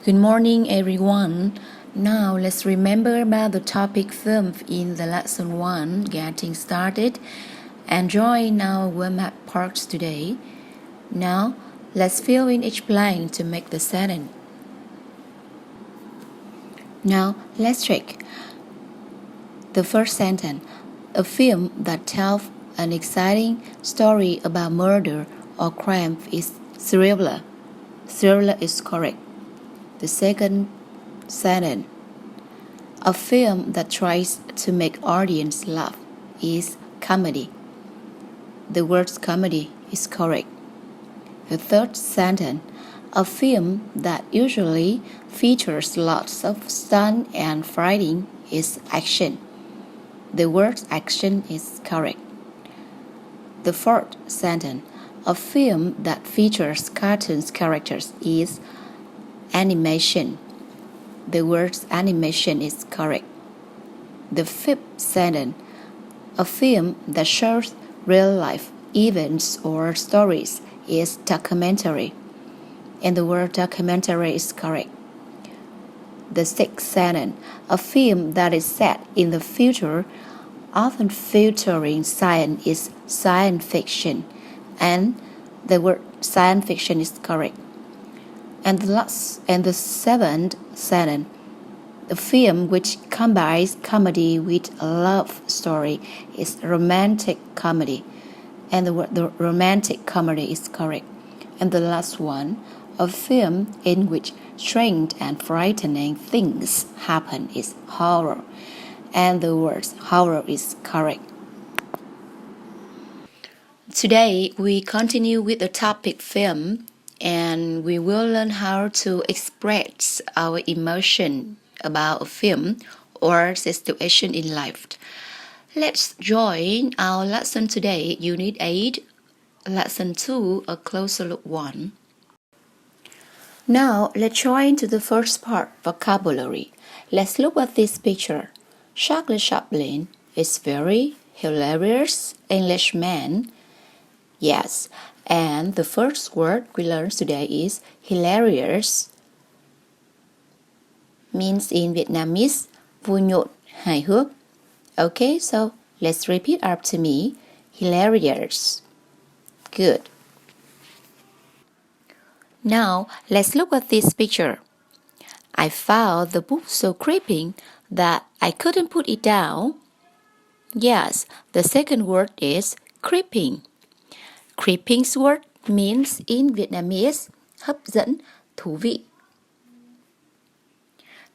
Good morning, everyone. Now let's remember about the topic film in the lesson 1, getting started, and join our warm-up parts today. Now let's fill in each blank to make the sentence. Now let's check. The first sentence, a film that tells an exciting story about murder or crime is thriller. Thriller is correct. The second sentence, a film that tries to make audience laugh is comedy. The word comedy is correct. The third sentence, a film that usually features lots of stunt and fighting is action. The word action is correct. The fourth sentence, a film that features cartoon characters is animation. The word animation is correct. The fifth sentence, a film that shows real-life events or stories is documentary. And the word documentary is correct. The sixth sentence, a film that is set in the future, often featuring science, is science fiction. And the word science fiction is correct. And the seventh sentence, the film which combines comedy with a love story is romantic comedy. And the word the romantic comedy is correct. And the last one, a film in which strange and frightening things happen is horror. And the word horror is correct. Today we continue with the topic film, and we will learn how to express our emotion about a film or situation in life. Let's join our lesson today, Unit 8, Lesson 2, A Closer Look 1. Now, let's join to the first part, vocabulary. Let's look at this picture. Charlie Chaplin is very hilarious Englishman. Yes, and the first word we learn today is hilarious. Means in Vietnamese, vui nhộn, hài hước. Okay, so let's repeat after me. Hilarious. Good. Now, let's look at this picture. I found the book so creeping that I couldn't put it down. Yes, the second word is creeping. Creeping's word means in Vietnamese, hấp dẫn, thú vị.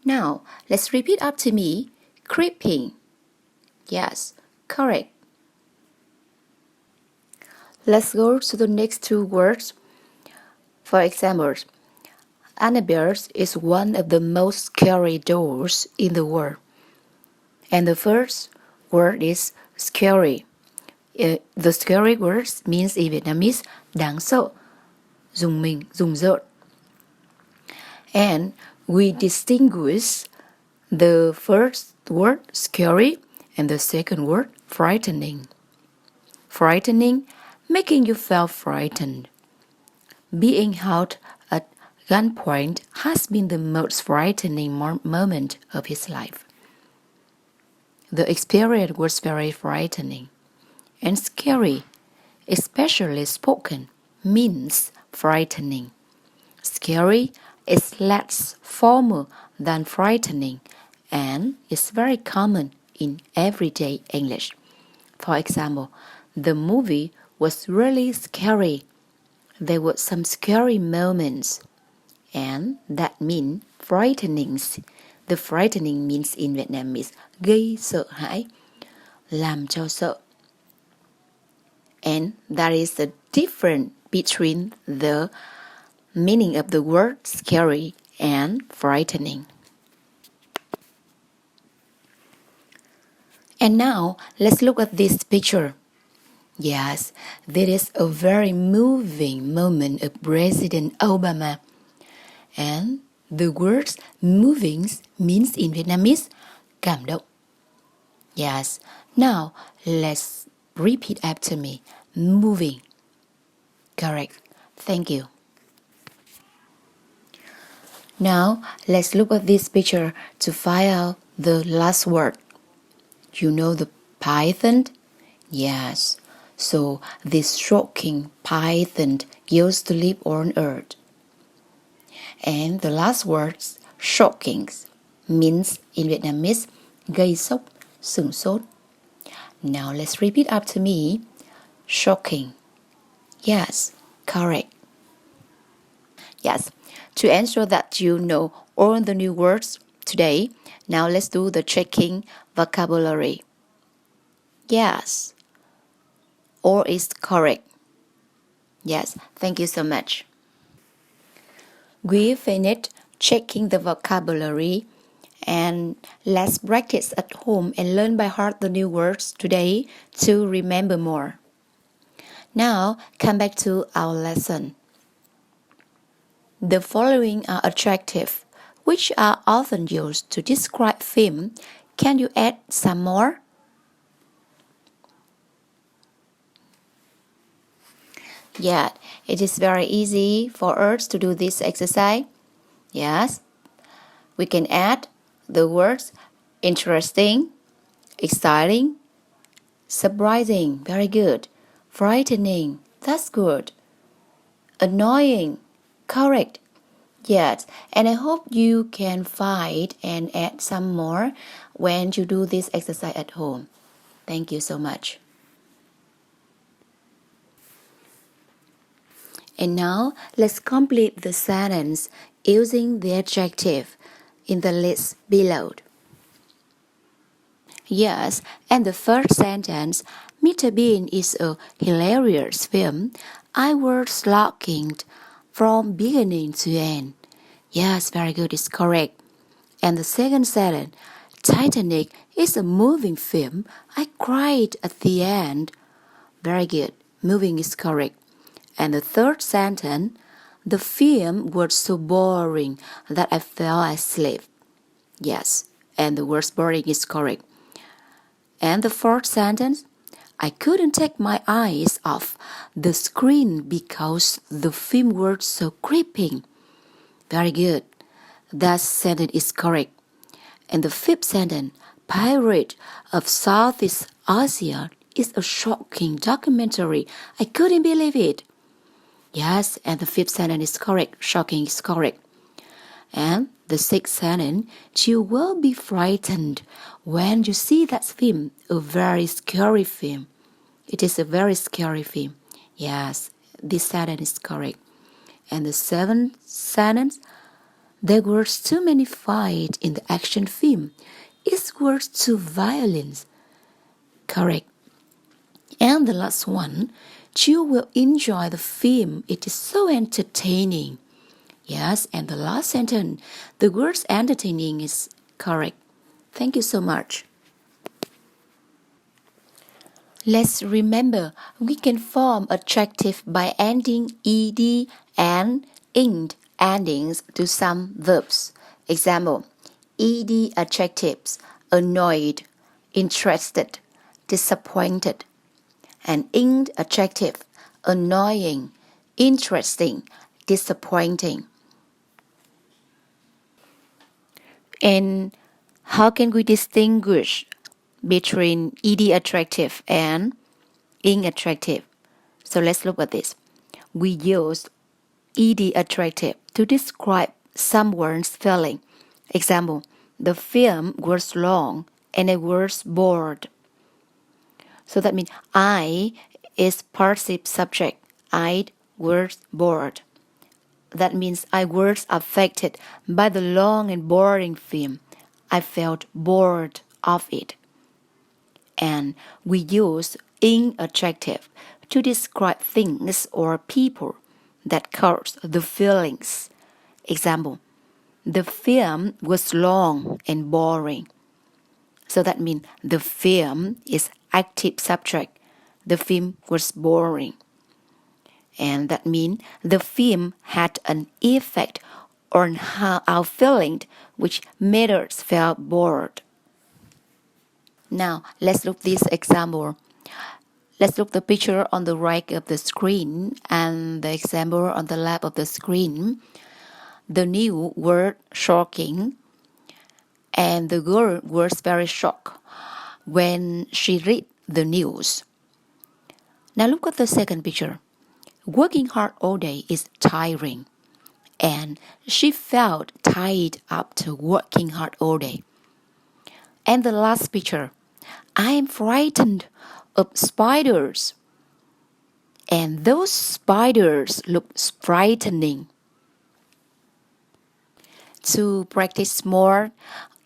Now, let's repeat after me. Creeping. Yes, correct. Let's go to the next two words. For example, Annabelle is one of the most scary dolls in the world. And the first word is scary. The scary word means in Vietnamese, đáng sợ, rùng mình, rùng rợn. And we distinguish the first word, scary, and the second word, frightening. Frightening, making you feel frightened. Being held at gunpoint has been the most frightening moment of his life. The experience was very frightening. And scary, especially spoken, means frightening. Scary is less formal than frightening and is very common in everyday English. For example, the movie was really scary. There were some scary moments, and that means frightening. The frightening means in Vietnamese gây sợ hãi, làm cho sợ. And that is the difference between the meaning of the word scary and frightening. And now, let's look at this picture. Yes, this is a very moving moment of President Obama. And the word moving means in Vietnamese cảm động. Yes, now let's repeat after me. Moving. Correct. Thank you. Now, let's look at this picture to find out the last word. You know the python? Yes. So, this shocking python used to live on Earth. And the last word, shocking, means in Vietnamese, gây sốc, sửng sốt. Now, let's repeat after me. Shocking. Yes, correct. Yes, to ensure that you know all the new words today, now let's do the checking vocabulary. Yes, all is correct. Yes, thank you so much. We finished checking the vocabulary and let's practice at home and learn by heart the new words today to remember more. Now, come back to our lesson. The following are adjectives, which are often used to describe film. Can you add some more? Yeah, it is very easy for us to do this exercise. Yes, we can add the words interesting, exciting, surprising, very good, frightening, that's good, annoying, correct. Yes, and I hope you can find and add some more when you do this exercise at home. Thank you so much. And now, let's complete the sentence using the adjective in the list below. Yes, and the first sentence, Mr. Bean is a hilarious film. I was laughing from beginning to end. Yes, very good, it's correct. And the second sentence, Titanic is a moving film. I cried at the end. Very good, moving is correct. And the third sentence, the film was so boring that I fell asleep. Yes, and the word boring is correct. And the fourth sentence, I couldn't take my eyes off the screen because the film was so gripping. Very good. That sentence is correct. And the fifth sentence, Pirate of Southeast Asia is a shocking documentary. I couldn't believe it. Yes, and the fifth sentence is correct. Shocking is correct. And the sixth sentence, you will be frightened when you see that film, a very scary film. It is a very scary film. Yes, this sentence is correct. And the seventh sentence, there were too many fights in the action film. It was too violent. Correct. And the last one, you will enjoy the film. It is so entertaining. Yes, and the last sentence, the word entertaining is correct. Thank you so much. Let's remember, we can form adjective by adding ed and ing endings to some verbs. Example, ed adjectives, annoyed, interested, disappointed. And ing adjective, annoying, interesting, disappointing. And how can we distinguish between ed adjective and ing adjective? So let's look at this. We use ed adjective to describe someone's feeling. Example, the film was long and I was bored. So that means I is passive subject. I was bored. That means I was affected by the long and boring film. I felt bored of it. And we use ing adjective to describe things or people that cause the feelings. Example, the film was long and boring. So that means the film is active subject. The film was boring. And that means the film had an effect on how our feeling, which made us feel bored. Now, let's look this example. Let's look the picture on the right of the screen and the example on the left of the screen. the news were shocking, and the girl was very shocked when she read the news. Now look at the second picture. Working hard all day is tiring, and she felt tired after working hard all day. And the last picture, I am frightened of spiders, and those spiders look frightening. To practice more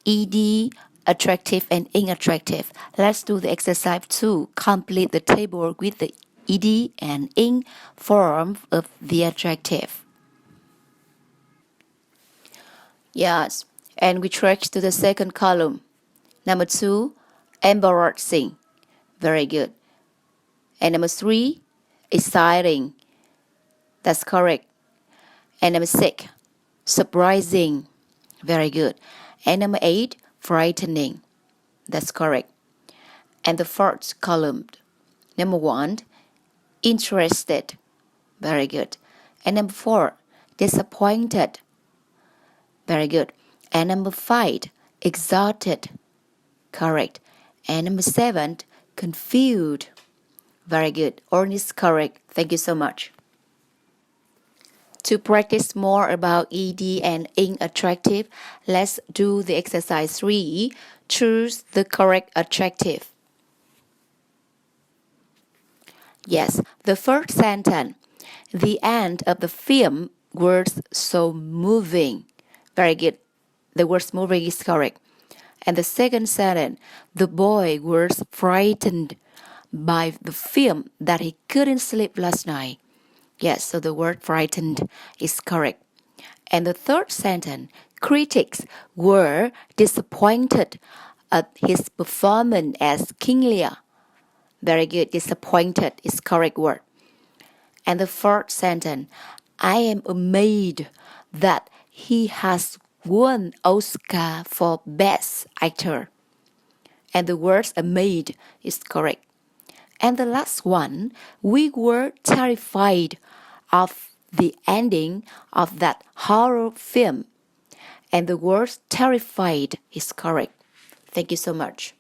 ed, attractive and inattractive, let's do the exercise to complete the table with the ed and in form of the adjective. Yes, and we track to the second column. Number 2, embarrassing. Very good. And number 3, exciting. That's correct. And number 6, surprising. Very good. And number 8, frightening. That's correct. And the fourth column. Number 1, interested. Very good. And number 4, disappointed. Very good. And number 5, exhausted. Correct. And number 7, confused. Very good. All is correct. Thank you so much. To practice more about ed and inattractive, let's do the exercise 3. Choose the correct adjective. Yes, the first sentence. The end of the film was so moving. Very good. The word moving is correct. And the second sentence. The boy was frightened by the film that he couldn't sleep last night. Yes, so the word frightened is correct. And the third sentence, critics were disappointed at his performance as King Lear. Very good, disappointed is correct word. And the fourth sentence, I am amazed that he has won Oscar for Best Actor. And the word amazed is correct. And the last one, we were terrified of the ending of that horror film. And the word terrified is correct. Thank you so much.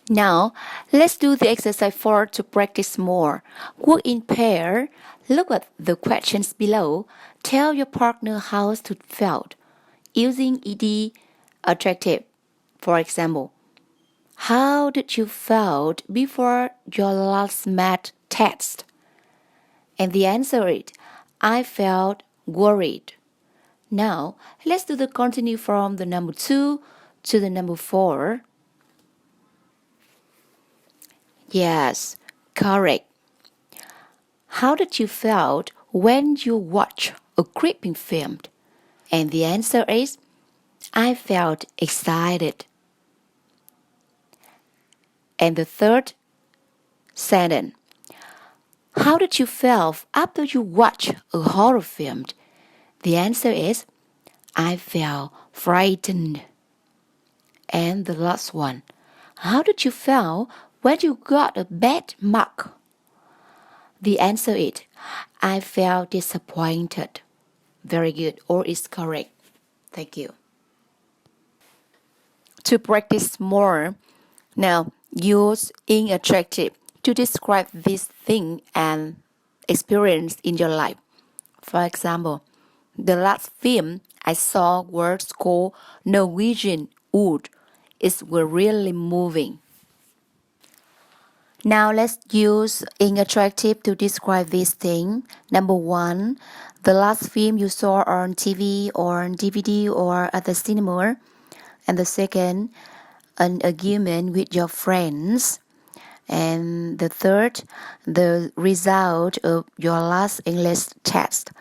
Now, let's do the exercise 4 to practice more. Work in pair. Look at the questions below. Tell your partner how to felt using ed adjective. For example, how did you felt before your last math test? And the answer is, I felt worried. Now, let's do the continue from the number 2 to the number 4. Yes, correct. How did you felt when you watch a creepy film? And the answer is, I felt excited. And the third sentence. How did you feel after you watch a horror film? The answer is, I felt frightened. And the last one. How did you feel when you got a bad mark? The answer is, I felt disappointed. Very good. All is correct. Thank you. To practice more, now use inattractive to describe this thing and experience in your life. For example, the last film I saw was called Norwegian Wood. It was really moving. Now let's use inattractive to describe this thing. Number 1, the last film you saw on TV or on DVD or at the cinema. And the second, an argument with your friends. And the third, the result of your last English test.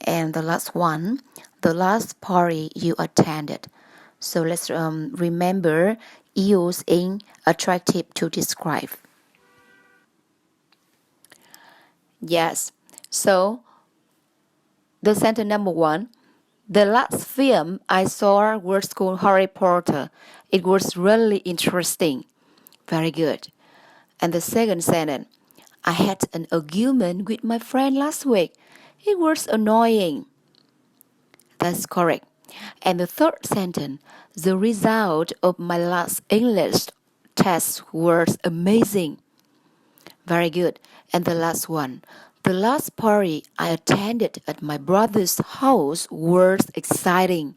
And the last one, the last party you attended. So let's remember use inattractive to describe. Yes, so the sentence number 1, the last film I saw was called Harry Potter. It was really interesting. Very good. And the second sentence, I had an argument with my friend last week. It was annoying. That's correct. And the third sentence, the result of my last English test was amazing. Very good. And the last one, the last party I attended at my brother's house was exciting.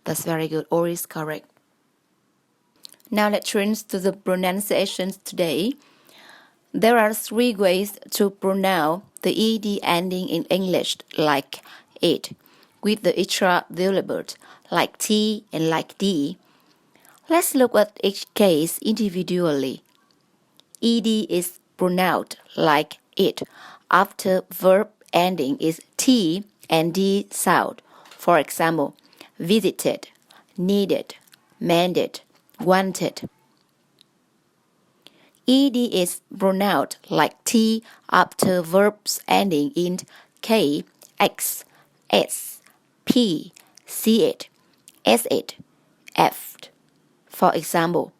That's very good. All is correct. Now let's turn to the pronunciations today. There are 3 ways to pronounce the ed ending in English, like it, with the extra syllable, like t and like d. Let's look at each case individually. Ed is pronounced like it after verb ending is t and d sound. For example, visited, needed, mended, wanted. Ed is pronounced like t after verbs ending in k, x, s, p, ch, sh, f. For example,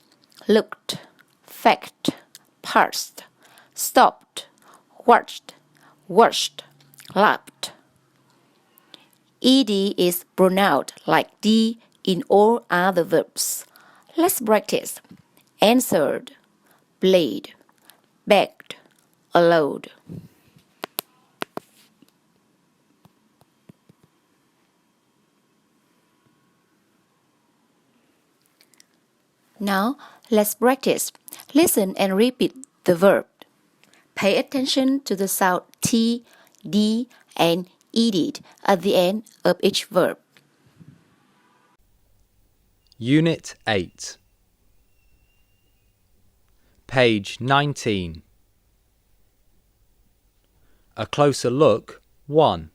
looked, fact, parsed, stopped, watched, washed, laughed. Ed is pronounced like d in all other verbs. Let's practice. Answered, played, begged, allowed. Now, let's practice. Listen and repeat the verb. Pay attention to the sound t, d, and ed at the end of each verb. Unit 8. Page 19. A closer look 1.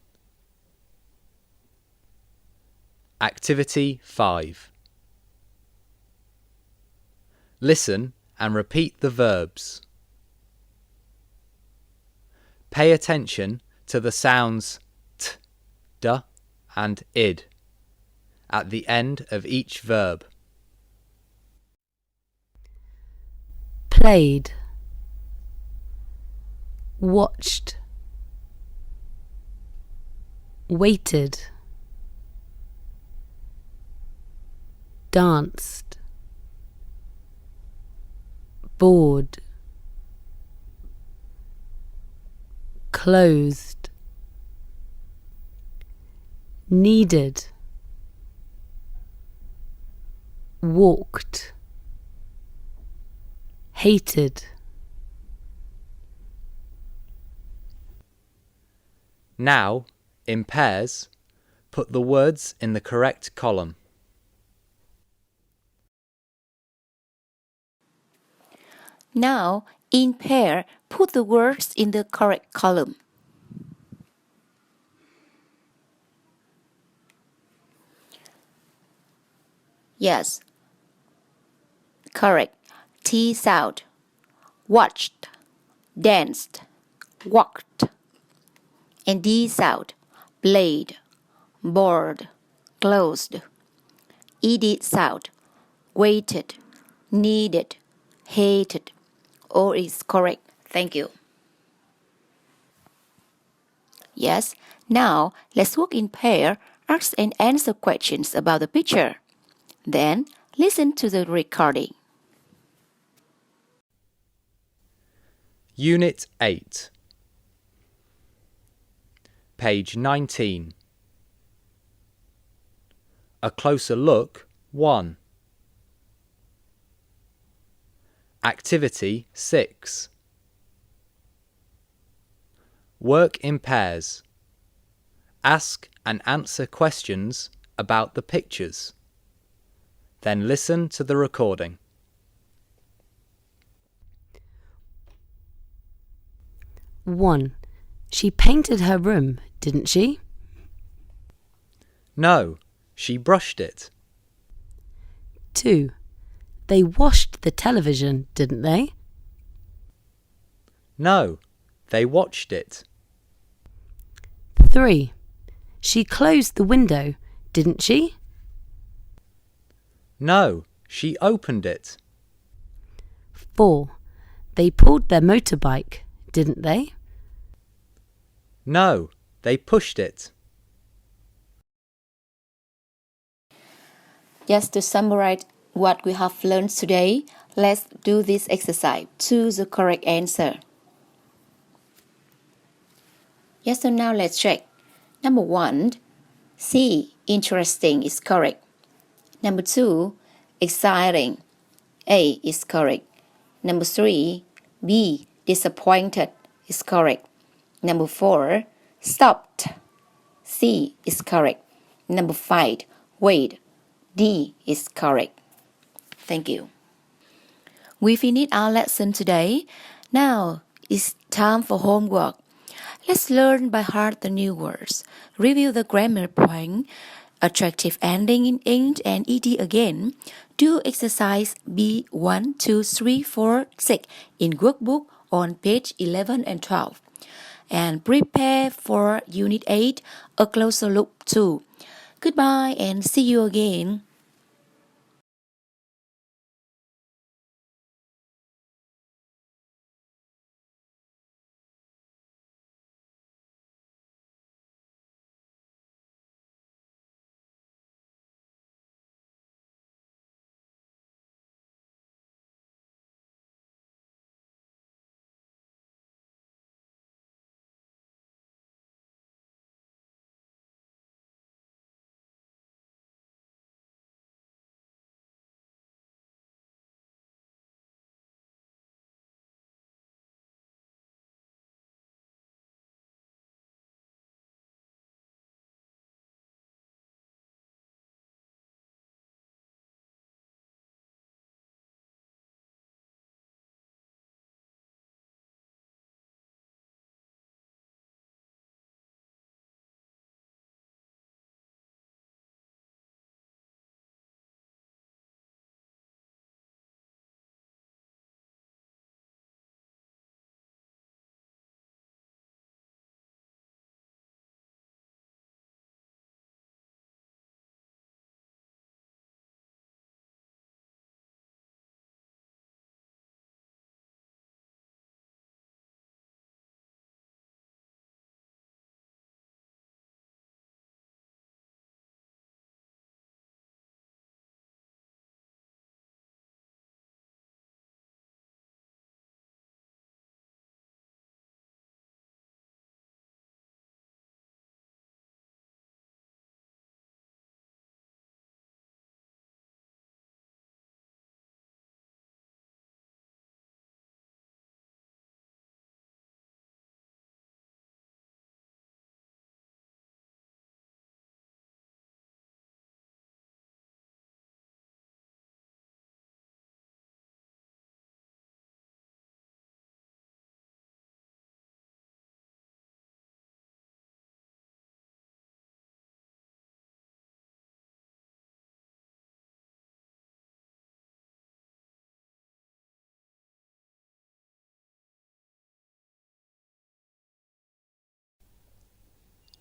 Activity 5. Listen and repeat the verbs. Pay attention to the sounds t, d, and id at the end of each verb. Played, watched, waited, danced, bored, closed, needed, walked, hated. Now, in pairs, put the words in the correct column. Now, in pair, put the words in the correct column. Yes, correct. T sound. Watched, danced, walked. And D sound. Played, bored, closed. ED sound. Waited, needed, hated. All is correct. Thank you. Yes, now let's work in pair, ask and answer questions about the picture. Then listen to the recording. Unit 8. Page 19. A closer look 1. Activity 6. Work in pairs. Ask and answer questions about the pictures. Then listen to the recording. One, she painted her room, didn't she? No, she brushed it. 2, they washed the television, didn't they? No, they watched it. 3, she closed the window, didn't she? No, she opened it. 4, they pulled their motorbike, didn't they? No, they pushed it. Just to summarize what we have learned today, let's do this exercise. Choose the correct answer. Yes, so now let's check. Number 1, C, interesting is correct. Number 2, exciting, A is correct. Number 3, B, disappointed is correct. Number 4, stopped, C is correct. Number 5, wait, D is correct. Thank you. We finished our lesson today. Now it's time for homework. Let's learn by heart the new words. Review the grammar point, attractive ending in ing and ed again. Do exercise B1, 2, 3, 4, 6 in workbook on page 11 and 12. And prepare for Unit 8, a closer look too. Goodbye and see you again.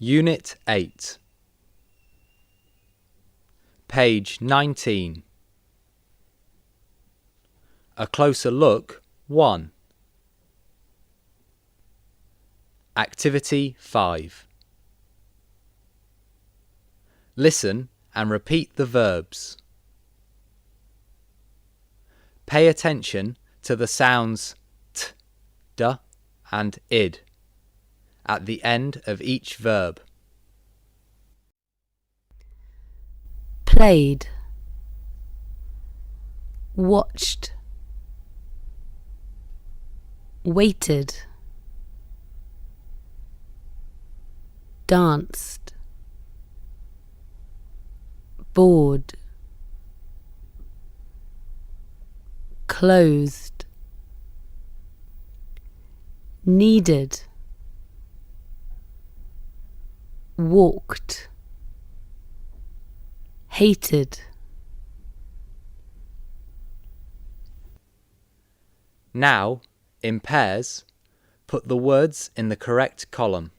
Unit 8, page 19. A closer look 1. Activity 5. Listen and repeat the verbs. Pay attention to the sounds t, d, and id at the end of each verb. Played, watched, waited, danced, bored, closed, needed, walked, hated. Now, in pairs, put the words in the correct column.